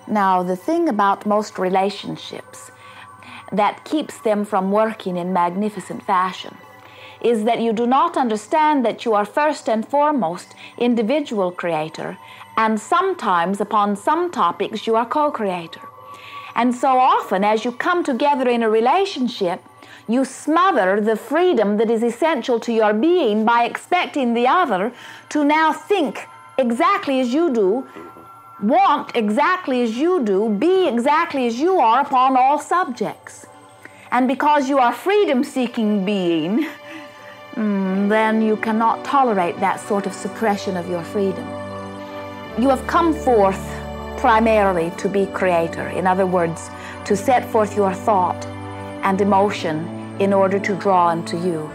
Now, the thing about most relationships that keeps them from working in magnificent fashion is that you do not understand that you are first and foremost individual creator, and sometimes upon some topics you are co-creator. And so often as you come together in a relationship, you smother the freedom that is essential to your being by expecting the other to now think exactly as you do, want exactly as you do, be exactly as you are upon all subjects. And because you are a freedom-seeking being, then you cannot tolerate that sort of suppression of your freedom. You have come forth primarily to be creator. In other words, to set forth your thought and emotion in order to draw unto you.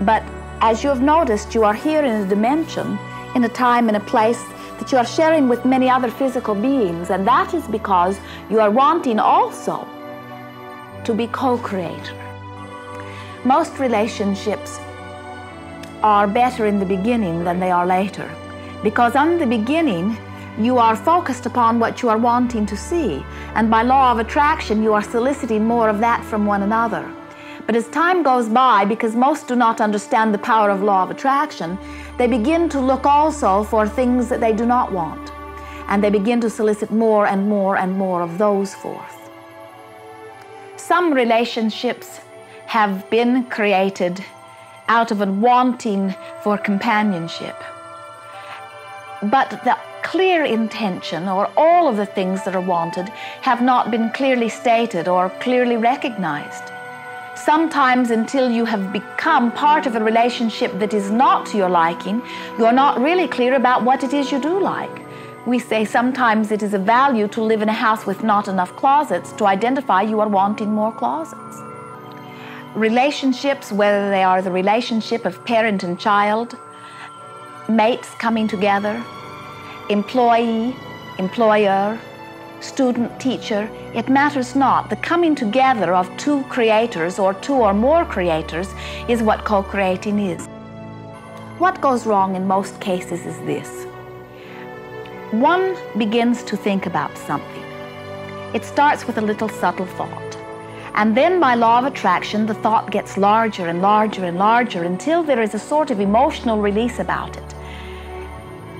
But as you have noticed, you are here in a dimension, in a time, in a place that you are sharing with many other physical beings, and that is because you are wanting also to be co-creator. Most relationships are better in the beginning than they are later, because in the beginning you are focused upon what you are wanting to see, and by law of attraction you are soliciting more of that from one another. But as time goes by, because most do not understand the power of law of attraction, they begin to look also for things that they do not want, and they begin to solicit more and more and more of those forth. Some relationships have been created out of a wanting for companionship, but the clear intention, or all of the things that are wanted, have not been clearly stated or clearly recognized. Sometimes until you have become part of a relationship that is not to your liking, you're not really clear about what it is you do like. We say sometimes it is a value to live in a house with not enough closets to identify you are wanting more closets. Relationships, whether they are the relationship of parent and child, mates coming together, employee, employer, student, teacher, it matters not. The coming together of two creators or two or more creators is what co-creating is. What goes wrong in most cases is this. One begins to think about something. It starts with a little subtle thought. And then by law of attraction, the thought gets larger and larger and larger until there is a sort of emotional release about it.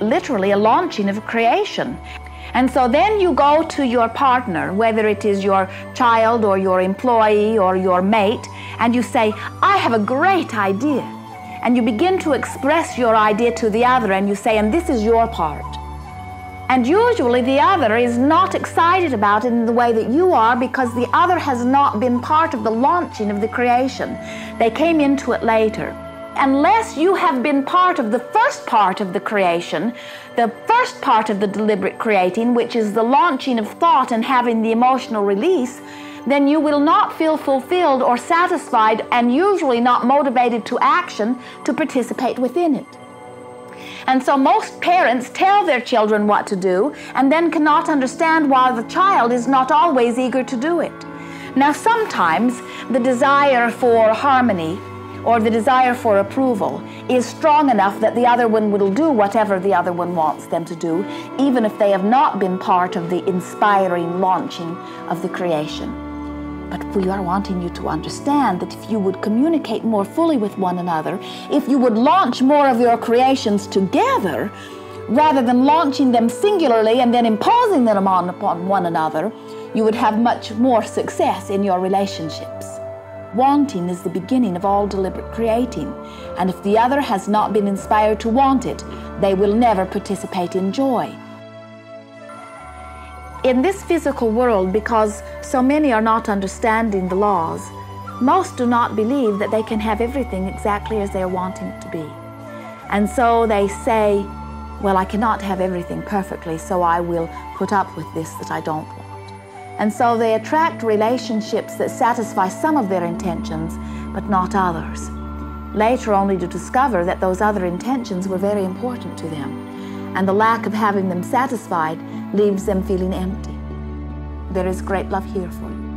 Literally a launching of creation. And so then you go to your partner, whether it is your child or your employee or your mate, and you say, I have a great idea. And you begin to express your idea to the other, and you say, and this is your part. And usually the other is not excited about it in the way that you are, because the other has not been part of the launching of the creation. They came into it later. Unless you have been part of the first part of the creation, the first part of the deliberate creating, which is the launching of thought and having the emotional release, then you will not feel fulfilled or satisfied, and usually not motivated to action to participate within it. And so most parents tell their children what to do and then cannot understand why the child is not always eager to do it. Now sometimes the desire for harmony or the desire for approval is strong enough that the other one will do whatever the other one wants them to do, even if they have not been part of the inspiring launching of the creation. But we are wanting you to understand that if you would communicate more fully with one another, if you would launch more of your creations together, rather than launching them singularly and then imposing them upon one another, you would have much more success in your relationships. Wanting is the beginning of all deliberate creating, and if the other has not been inspired to want it, they will never participate in joy. In this physical world, because so many are not understanding the laws, most do not believe that they can have everything exactly as they are wanting it to be. And so they say, well, I cannot have everything perfectly, so I will put up with this that I don't want. And so they attract relationships that satisfy some of their intentions, but not others. Later only to discover that those other intentions were very important to them, and the lack of having them satisfied leaves them feeling empty. There is great love here for you.